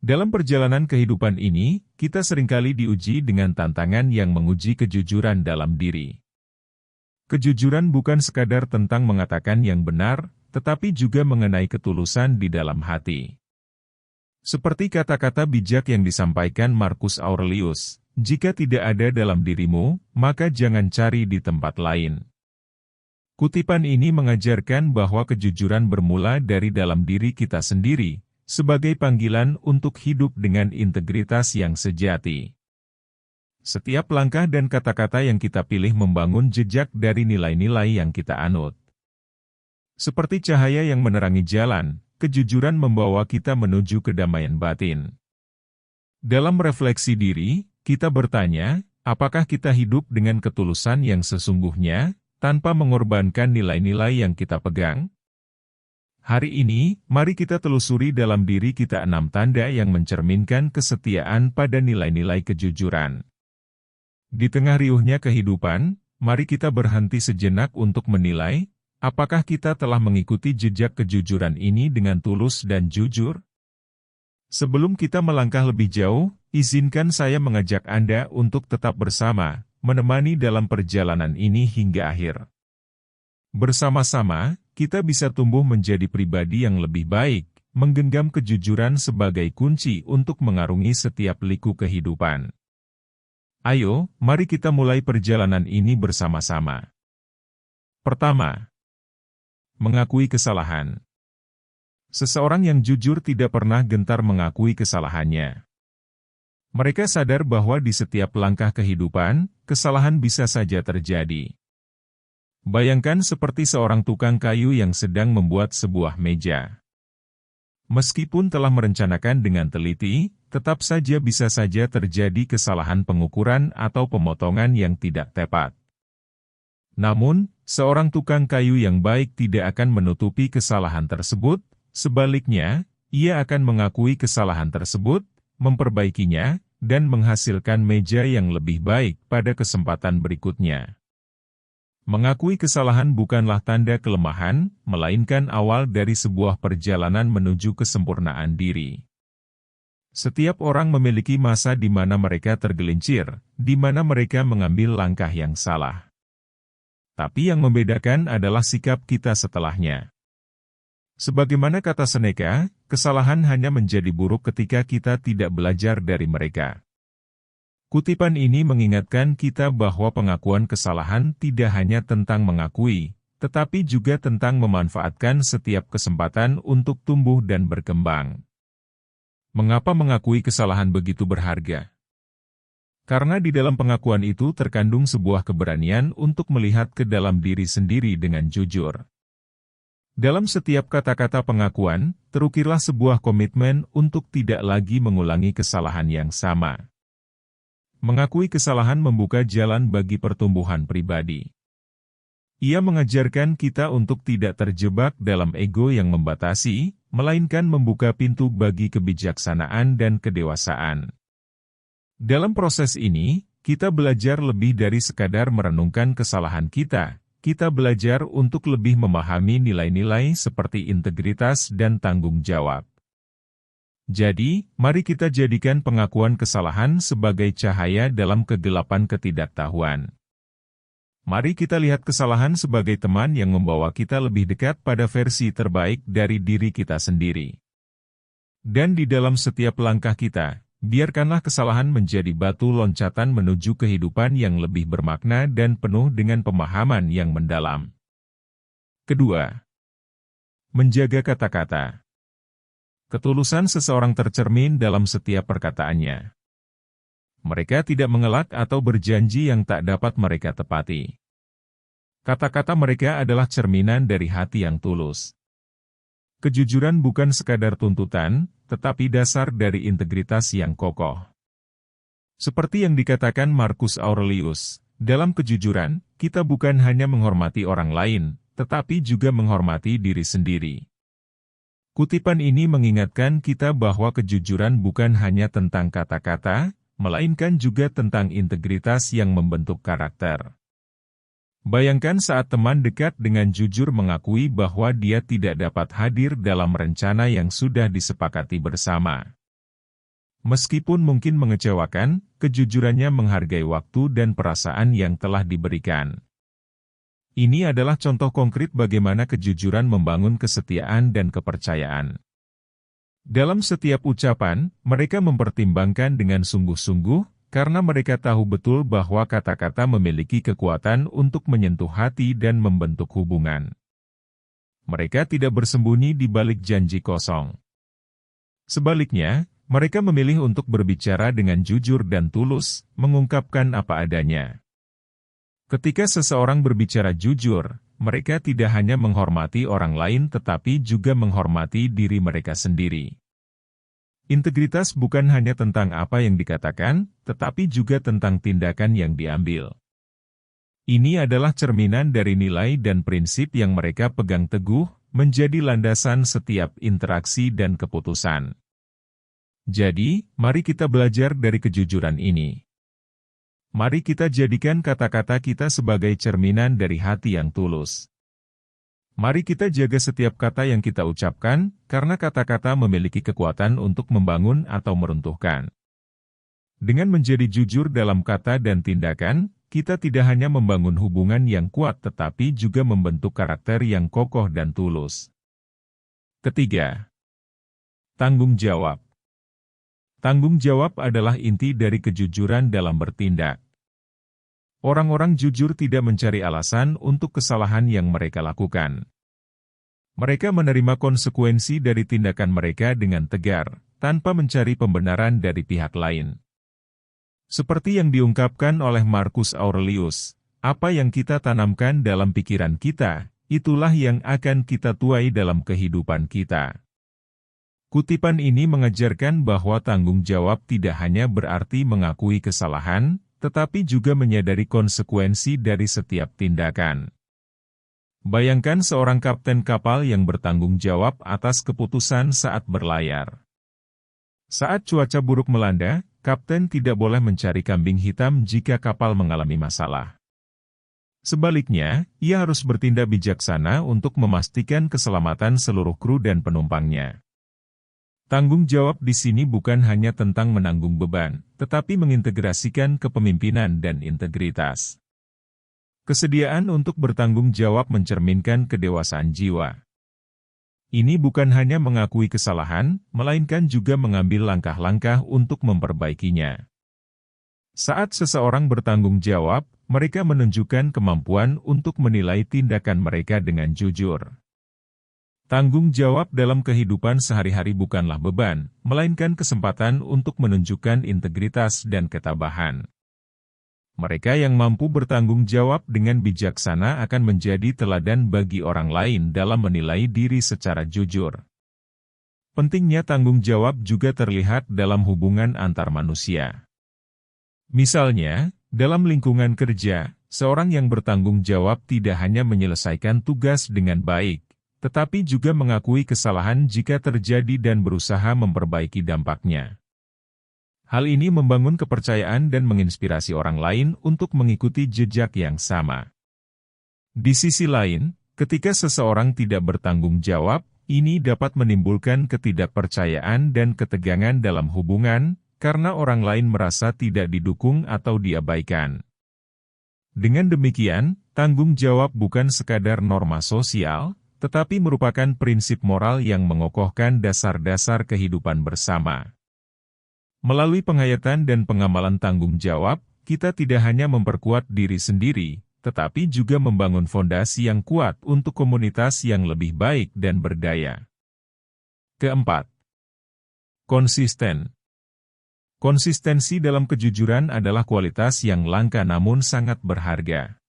Dalam perjalanan kehidupan ini, kita seringkali diuji dengan tantangan yang menguji kejujuran dalam diri. Kejujuran bukan sekadar tentang mengatakan yang benar, tetapi juga mengenai ketulusan di dalam hati. Seperti kata-kata bijak yang disampaikan Marcus Aurelius, jika tidak ada dalam dirimu, maka jangan cari di tempat lain. Kutipan ini mengajarkan bahwa kejujuran bermula dari dalam diri kita sendiri, sebagai panggilan untuk hidup dengan integritas yang sejati. Setiap langkah dan kata-kata yang kita pilih membangun jejak dari nilai-nilai yang kita anut. Seperti cahaya yang menerangi jalan, kejujuran membawa kita menuju kedamaian batin. Dalam refleksi diri, kita bertanya, apakah kita hidup dengan ketulusan yang sesungguhnya, tanpa mengorbankan nilai-nilai yang kita pegang? Hari ini, mari kita telusuri dalam diri kita 6 tanda yang mencerminkan kesetiaan pada nilai-nilai kejujuran. Di tengah riuhnya kehidupan, mari kita berhenti sejenak untuk menilai, apakah kita telah mengikuti jejak kejujuran ini dengan tulus dan jujur? Sebelum kita melangkah lebih jauh, izinkan saya mengajak Anda untuk tetap bersama, menemani dalam perjalanan ini hingga akhir. Bersama-sama, kita bisa tumbuh menjadi pribadi yang lebih baik, menggenggam kejujuran sebagai kunci untuk mengarungi setiap liku kehidupan. Ayo, mari kita mulai perjalanan ini bersama-sama. Pertama, mengakui kesalahan. Seseorang yang jujur tidak pernah gentar mengakui kesalahannya. Mereka sadar bahwa di setiap langkah kehidupan, kesalahan bisa saja terjadi. Bayangkan seperti seorang tukang kayu yang sedang membuat sebuah meja. Meskipun telah merencanakan dengan teliti, tetap saja bisa saja terjadi kesalahan pengukuran atau pemotongan yang tidak tepat. Namun, seorang tukang kayu yang baik tidak akan menutupi kesalahan tersebut, sebaliknya, ia akan mengakui kesalahan tersebut, memperbaikinya, dan menghasilkan meja yang lebih baik pada kesempatan berikutnya. Mengakui kesalahan bukanlah tanda kelemahan, melainkan awal dari sebuah perjalanan menuju kesempurnaan diri. Setiap orang memiliki masa di mana mereka tergelincir, di mana mereka mengambil langkah yang salah. Tapi yang membedakan adalah sikap kita setelahnya. Sebagaimana kata Seneca, kesalahan hanya menjadi buruk ketika kita tidak belajar dari mereka. Kutipan ini mengingatkan kita bahwa pengakuan kesalahan tidak hanya tentang mengakui, tetapi juga tentang memanfaatkan setiap kesempatan untuk tumbuh dan berkembang. Mengapa mengakui kesalahan begitu berharga? Karena di dalam pengakuan itu terkandung sebuah keberanian untuk melihat ke dalam diri sendiri dengan jujur. Dalam setiap kata-kata pengakuan, terukirlah sebuah komitmen untuk tidak lagi mengulangi kesalahan yang sama. Mengakui kesalahan membuka jalan bagi pertumbuhan pribadi. Ia mengajarkan kita untuk tidak terjebak dalam ego yang membatasi, melainkan membuka pintu bagi kebijaksanaan dan kedewasaan. Dalam proses ini, kita belajar lebih dari sekadar merenungkan kesalahan kita. Kita belajar untuk lebih memahami nilai-nilai seperti integritas dan tanggung jawab. Jadi, mari kita jadikan pengakuan kesalahan sebagai cahaya dalam kegelapan ketidaktahuan. Mari kita lihat kesalahan sebagai teman yang membawa kita lebih dekat pada versi terbaik dari diri kita sendiri. Dan di dalam setiap langkah kita, biarkanlah kesalahan menjadi batu loncatan menuju kehidupan yang lebih bermakna dan penuh dengan pemahaman yang mendalam. Kedua, menjaga kata-kata. Ketulusan seseorang tercermin dalam setiap perkataannya. Mereka tidak mengelak atau berjanji yang tak dapat mereka tepati. Kata-kata mereka adalah cerminan dari hati yang tulus. Kejujuran bukan sekadar tuntutan, tetapi dasar dari integritas yang kokoh. Seperti yang dikatakan Marcus Aurelius, dalam kejujuran, kita bukan hanya menghormati orang lain, tetapi juga menghormati diri sendiri. Kutipan ini mengingatkan kita bahwa kejujuran bukan hanya tentang kata-kata, melainkan juga tentang integritas yang membentuk karakter. Bayangkan saat teman dekat dengan jujur mengakui bahwa dia tidak dapat hadir dalam rencana yang sudah disepakati bersama. Meskipun mungkin mengecewakan, kejujurannya menghargai waktu dan perasaan yang telah diberikan. Ini adalah contoh konkret bagaimana kejujuran membangun kesetiaan dan kepercayaan. Dalam setiap ucapan, mereka mempertimbangkan dengan sungguh-sungguh, karena mereka tahu betul bahwa kata-kata memiliki kekuatan untuk menyentuh hati dan membentuk hubungan. Mereka tidak bersembunyi di balik janji kosong. Sebaliknya, mereka memilih untuk berbicara dengan jujur dan tulus, mengungkapkan apa adanya. Ketika seseorang berbicara jujur, mereka tidak hanya menghormati orang lain tetapi juga menghormati diri mereka sendiri. Integritas bukan hanya tentang apa yang dikatakan, tetapi juga tentang tindakan yang diambil. Ini adalah cerminan dari nilai dan prinsip yang mereka pegang teguh, menjadi landasan setiap interaksi dan keputusan. Jadi, mari kita belajar dari kejujuran ini. Mari kita jadikan kata-kata kita sebagai cerminan dari hati yang tulus. Mari kita jaga setiap kata yang kita ucapkan, karena kata-kata memiliki kekuatan untuk membangun atau meruntuhkan. Dengan menjadi jujur dalam kata dan tindakan, kita tidak hanya membangun hubungan yang kuat tetapi juga membentuk karakter yang kokoh dan tulus. Ketiga, tanggung jawab. Tanggung jawab adalah inti dari kejujuran dalam bertindak. Orang-orang jujur tidak mencari alasan untuk kesalahan yang mereka lakukan. Mereka menerima konsekuensi dari tindakan mereka dengan tegar, tanpa mencari pembenaran dari pihak lain. Seperti yang diungkapkan oleh Marcus Aurelius, apa yang kita tanamkan dalam pikiran kita, itulah yang akan kita tuai dalam kehidupan kita. Kutipan ini mengajarkan bahwa tanggung jawab tidak hanya berarti mengakui kesalahan, tetapi juga menyadari konsekuensi dari setiap tindakan. Bayangkan seorang kapten kapal yang bertanggung jawab atas keputusan saat berlayar. Saat cuaca buruk melanda, kapten tidak boleh mencari kambing hitam jika kapal mengalami masalah. Sebaliknya, ia harus bertindak bijaksana untuk memastikan keselamatan seluruh kru dan penumpangnya. Tanggung jawab di sini bukan hanya tentang menanggung beban, tetapi mengintegrasikan kepemimpinan dan integritas. Kesediaan untuk bertanggung jawab mencerminkan kedewasaan jiwa. Ini bukan hanya mengakui kesalahan, melainkan juga mengambil langkah-langkah untuk memperbaikinya. Saat seseorang bertanggung jawab, mereka menunjukkan kemampuan untuk menilai tindakan mereka dengan jujur. Tanggung jawab dalam kehidupan sehari-hari bukanlah beban, melainkan kesempatan untuk menunjukkan integritas dan ketabahan. Mereka yang mampu bertanggung jawab dengan bijaksana akan menjadi teladan bagi orang lain dalam menilai diri secara jujur. Pentingnya tanggung jawab juga terlihat dalam hubungan antar manusia. Misalnya, dalam lingkungan kerja, seorang yang bertanggung jawab tidak hanya menyelesaikan tugas dengan baik, tetapi juga mengakui kesalahan jika terjadi dan berusaha memperbaiki dampaknya. Hal ini membangun kepercayaan dan menginspirasi orang lain untuk mengikuti jejak yang sama. Di sisi lain, ketika seseorang tidak bertanggung jawab, ini dapat menimbulkan ketidakpercayaan dan ketegangan dalam hubungan, karena orang lain merasa tidak didukung atau diabaikan. Dengan demikian, tanggung jawab bukan sekadar norma sosial, tetapi merupakan prinsip moral yang mengokohkan dasar-dasar kehidupan bersama. Melalui penghayatan dan pengamalan tanggung jawab, kita tidak hanya memperkuat diri sendiri, tetapi juga membangun fondasi yang kuat untuk komunitas yang lebih baik dan berdaya. Keempat, konsisten. Konsistensi dalam kejujuran adalah kualitas yang langka namun sangat berharga.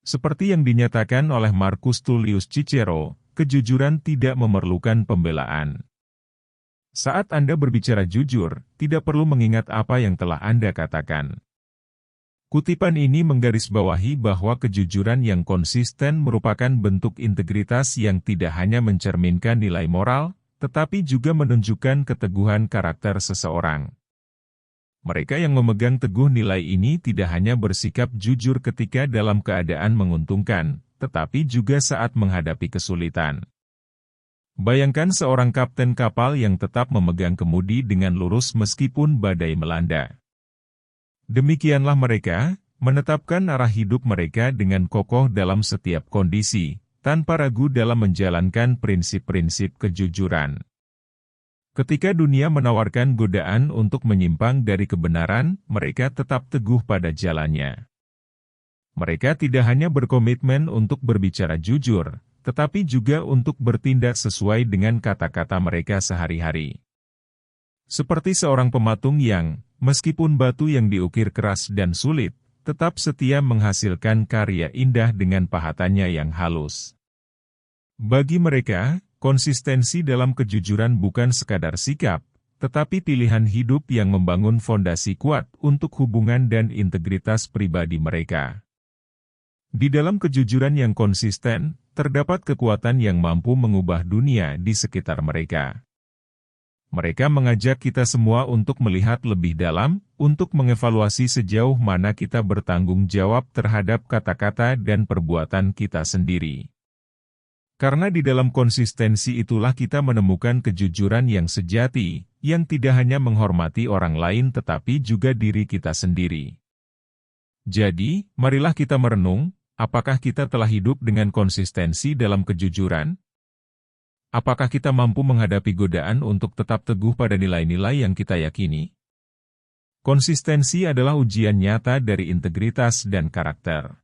Seperti yang dinyatakan oleh Marcus Tullius Cicero, kejujuran tidak memerlukan pembelaan. Saat Anda berbicara jujur, tidak perlu mengingat apa yang telah Anda katakan. Kutipan ini menggarisbawahi bahwa kejujuran yang konsisten merupakan bentuk integritas yang tidak hanya mencerminkan nilai moral, tetapi juga menunjukkan keteguhan karakter seseorang. Mereka yang memegang teguh nilai ini tidak hanya bersikap jujur ketika dalam keadaan menguntungkan, tetapi juga saat menghadapi kesulitan. Bayangkan seorang kapten kapal yang tetap memegang kemudi dengan lurus meskipun badai melanda. Demikianlah mereka, menetapkan arah hidup mereka dengan kokoh dalam setiap kondisi, tanpa ragu dalam menjalankan prinsip-prinsip kejujuran. Ketika dunia menawarkan godaan untuk menyimpang dari kebenaran, mereka tetap teguh pada jalannya. Mereka tidak hanya berkomitmen untuk berbicara jujur, tetapi juga untuk bertindak sesuai dengan kata-kata mereka sehari-hari. Seperti seorang pematung yang, meskipun batu yang diukir keras dan sulit, tetap setia menghasilkan karya indah dengan pahatannya yang halus. Bagi mereka, konsistensi dalam kejujuran bukan sekadar sikap, tetapi pilihan hidup yang membangun fondasi kuat untuk hubungan dan integritas pribadi mereka. Di dalam kejujuran yang konsisten, terdapat kekuatan yang mampu mengubah dunia di sekitar mereka. Mereka mengajak kita semua untuk melihat lebih dalam, untuk mengevaluasi sejauh mana kita bertanggung jawab terhadap kata-kata dan perbuatan kita sendiri. Karena di dalam konsistensi itulah kita menemukan kejujuran yang sejati, yang tidak hanya menghormati orang lain tetapi juga diri kita sendiri. Jadi, marilah kita merenung, apakah kita telah hidup dengan konsistensi dalam kejujuran? Apakah kita mampu menghadapi godaan untuk tetap teguh pada nilai-nilai yang kita yakini? Konsistensi adalah ujian nyata dari integritas dan karakter.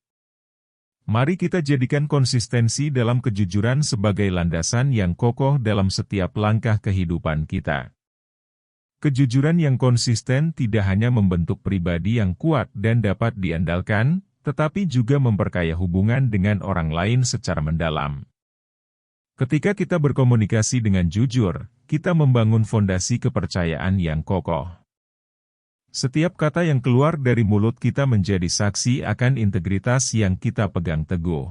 Mari kita jadikan konsistensi dalam kejujuran sebagai landasan yang kokoh dalam setiap langkah kehidupan kita. Kejujuran yang konsisten tidak hanya membentuk pribadi yang kuat dan dapat diandalkan, tetapi juga memperkaya hubungan dengan orang lain secara mendalam. Ketika kita berkomunikasi dengan jujur, kita membangun fondasi kepercayaan yang kokoh. Setiap kata yang keluar dari mulut kita menjadi saksi akan integritas yang kita pegang teguh.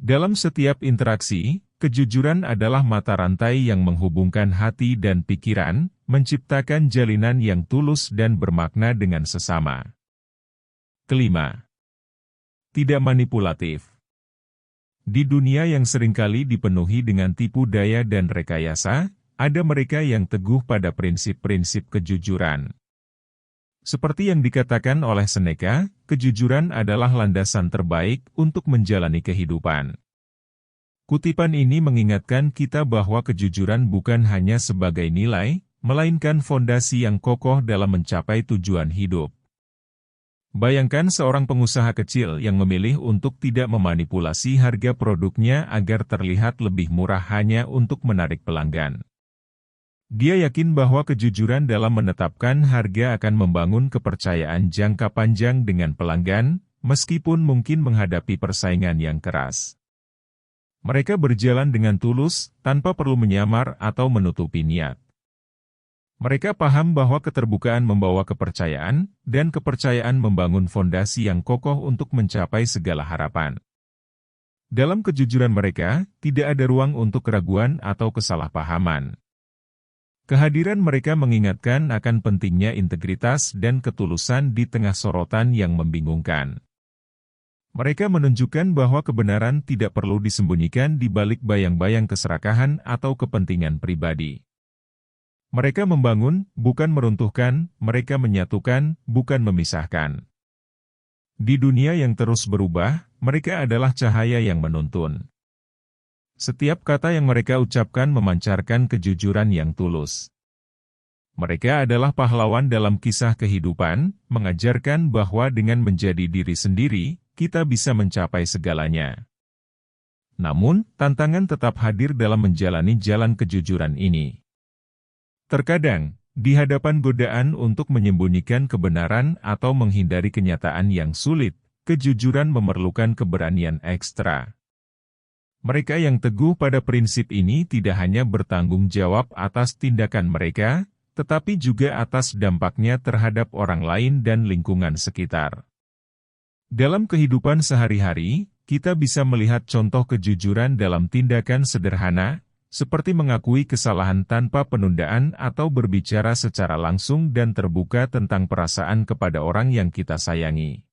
Dalam setiap interaksi, kejujuran adalah mata rantai yang menghubungkan hati dan pikiran, menciptakan jalinan yang tulus dan bermakna dengan sesama. Kelima, tidak manipulatif. Di dunia yang seringkali dipenuhi dengan tipu daya dan rekayasa, ada mereka yang teguh pada prinsip-prinsip kejujuran. Seperti yang dikatakan oleh Seneca, kejujuran adalah landasan terbaik untuk menjalani kehidupan. Kutipan ini mengingatkan kita bahwa kejujuran bukan hanya sebagai nilai, melainkan fondasi yang kokoh dalam mencapai tujuan hidup. Bayangkan seorang pengusaha kecil yang memilih untuk tidak memanipulasi harga produknya agar terlihat lebih murah hanya untuk menarik pelanggan. Dia yakin bahwa kejujuran dalam menetapkan harga akan membangun kepercayaan jangka panjang dengan pelanggan, meskipun mungkin menghadapi persaingan yang keras. Mereka berjalan dengan tulus, tanpa perlu menyamar atau menutupi niat. Mereka paham bahwa keterbukaan membawa kepercayaan, dan kepercayaan membangun fondasi yang kokoh untuk mencapai segala harapan. Dalam kejujuran mereka, tidak ada ruang untuk keraguan atau kesalahpahaman. Kehadiran mereka mengingatkan akan pentingnya integritas dan ketulusan di tengah sorotan yang membingungkan. Mereka menunjukkan bahwa kebenaran tidak perlu disembunyikan di balik bayang-bayang keserakahan atau kepentingan pribadi. Mereka membangun, bukan meruntuhkan, mereka menyatukan, bukan memisahkan. Di dunia yang terus berubah, mereka adalah cahaya yang menuntun. Setiap kata yang mereka ucapkan memancarkan kejujuran yang tulus. Mereka adalah pahlawan dalam kisah kehidupan, mengajarkan bahwa dengan menjadi diri sendiri, kita bisa mencapai segalanya. Namun, tantangan tetap hadir dalam menjalani jalan kejujuran ini. Terkadang, di hadapan godaan untuk menyembunyikan kebenaran atau menghindari kenyataan yang sulit, kejujuran memerlukan keberanian ekstra. Mereka yang teguh pada prinsip ini tidak hanya bertanggung jawab atas tindakan mereka, tetapi juga atas dampaknya terhadap orang lain dan lingkungan sekitar. Dalam kehidupan sehari-hari, kita bisa melihat contoh kejujuran dalam tindakan sederhana, seperti mengakui kesalahan tanpa penundaan atau berbicara secara langsung dan terbuka tentang perasaan kepada orang yang kita sayangi.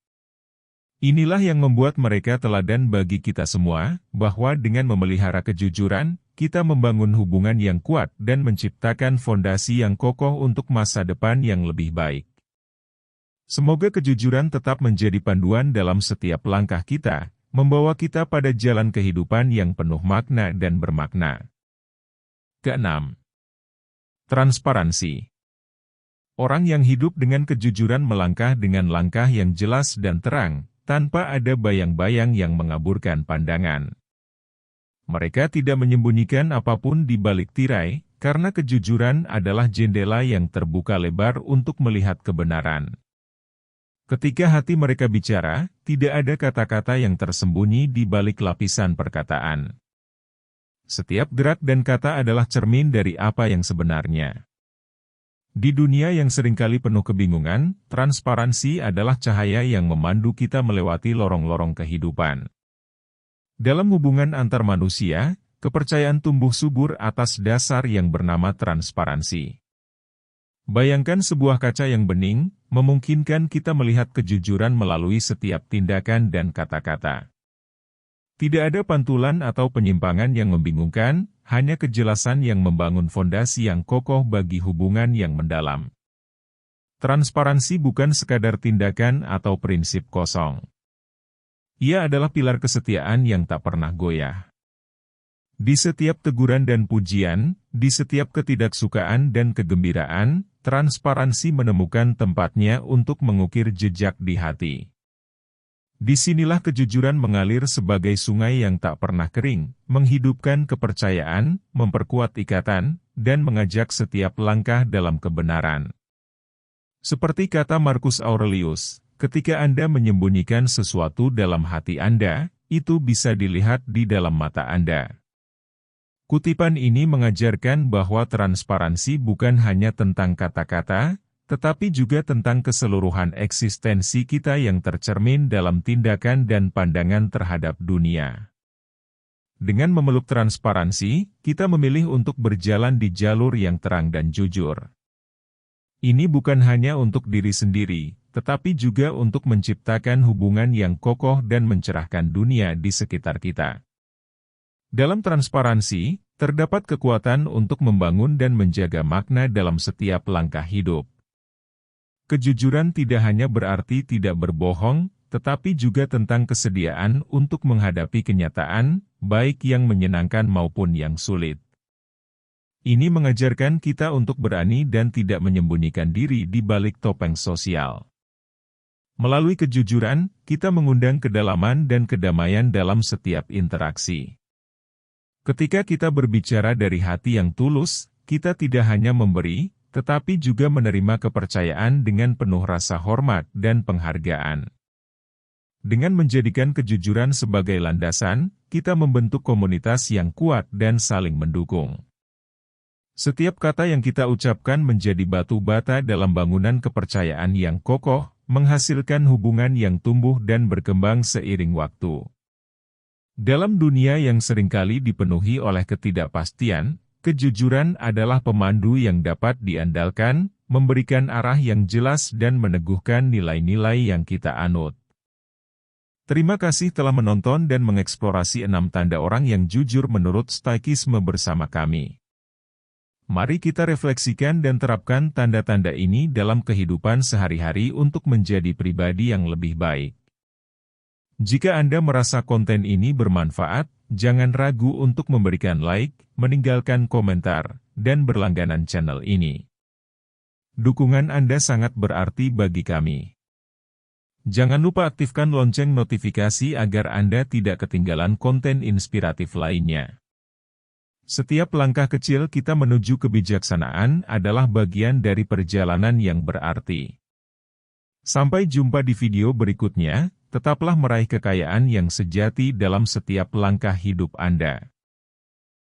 Inilah yang membuat mereka teladan bagi kita semua, bahwa dengan memelihara kejujuran, kita membangun hubungan yang kuat dan menciptakan fondasi yang kokoh untuk masa depan yang lebih baik. Semoga kejujuran tetap menjadi panduan dalam setiap langkah kita, membawa kita pada jalan kehidupan yang penuh makna dan bermakna. Keenam, transparansi. Orang yang hidup dengan kejujuran melangkah dengan langkah yang jelas dan terang, tanpa ada bayang-bayang yang mengaburkan pandangan. Mereka tidak menyembunyikan apapun di balik tirai, karena kejujuran adalah jendela yang terbuka lebar untuk melihat kebenaran. Ketika hati mereka bicara, tidak ada kata-kata yang tersembunyi di balik lapisan perkataan. Setiap gerak dan kata adalah cermin dari apa yang sebenarnya. Di dunia yang seringkali penuh kebingungan, transparansi adalah cahaya yang memandu kita melewati lorong-lorong kehidupan. Dalam hubungan antar manusia, kepercayaan tumbuh subur atas dasar yang bernama transparansi. Bayangkan sebuah kaca yang bening, memungkinkan kita melihat kejujuran melalui setiap tindakan dan kata-kata. Tidak ada pantulan atau penyimpangan yang membingungkan, hanya kejelasan yang membangun fondasi yang kokoh bagi hubungan yang mendalam. Transparansi bukan sekadar tindakan atau prinsip kosong. Ia adalah pilar kesetiaan yang tak pernah goyah. Di setiap teguran dan pujian, di setiap ketidaksukaan dan kegembiraan, transparansi menemukan tempatnya untuk mengukir jejak di hati. Disinilah kejujuran mengalir sebagai sungai yang tak pernah kering, menghidupkan kepercayaan, memperkuat ikatan, dan mengajak setiap langkah dalam kebenaran. Seperti kata Marcus Aurelius, ketika Anda menyembunyikan sesuatu dalam hati Anda, itu bisa dilihat di dalam mata Anda. Kutipan ini mengajarkan bahwa transparansi bukan hanya tentang kata-kata, tetapi juga tentang keseluruhan eksistensi kita yang tercermin dalam tindakan dan pandangan terhadap dunia. Dengan memeluk transparansi, kita memilih untuk berjalan di jalur yang terang dan jujur. Ini bukan hanya untuk diri sendiri, tetapi juga untuk menciptakan hubungan yang kokoh dan mencerahkan dunia di sekitar kita. Dalam transparansi, terdapat kekuatan untuk membangun dan menjaga makna dalam setiap langkah hidup. Kejujuran tidak hanya berarti tidak berbohong, tetapi juga tentang kesediaan untuk menghadapi kenyataan, baik yang menyenangkan maupun yang sulit. Ini mengajarkan kita untuk berani dan tidak menyembunyikan diri di balik topeng sosial. Melalui kejujuran, kita mengundang kedalaman dan kedamaian dalam setiap interaksi. Ketika kita berbicara dari hati yang tulus, kita tidak hanya memberi, tetapi juga menerima kepercayaan dengan penuh rasa hormat dan penghargaan. Dengan menjadikan kejujuran sebagai landasan, kita membentuk komunitas yang kuat dan saling mendukung. Setiap kata yang kita ucapkan menjadi batu bata dalam bangunan kepercayaan yang kokoh, menghasilkan hubungan yang tumbuh dan berkembang seiring waktu. Dalam dunia yang seringkali dipenuhi oleh ketidakpastian, kejujuran adalah pemandu yang dapat diandalkan, memberikan arah yang jelas dan meneguhkan nilai-nilai yang kita anut. Terima kasih telah menonton dan mengeksplorasi 6 tanda orang yang jujur menurut Stoikisme bersama kami. Mari kita refleksikan dan terapkan tanda-tanda ini dalam kehidupan sehari-hari untuk menjadi pribadi yang lebih baik. Jika Anda merasa konten ini bermanfaat, jangan ragu untuk memberikan like, meninggalkan komentar, dan berlangganan channel ini. Dukungan Anda sangat berarti bagi kami. Jangan lupa aktifkan lonceng notifikasi agar Anda tidak ketinggalan konten inspiratif lainnya. Setiap langkah kecil kita menuju kebijaksanaan adalah bagian dari perjalanan yang berarti. Sampai jumpa di video berikutnya. Tetaplah meraih kekayaan yang sejati dalam setiap langkah hidup Anda.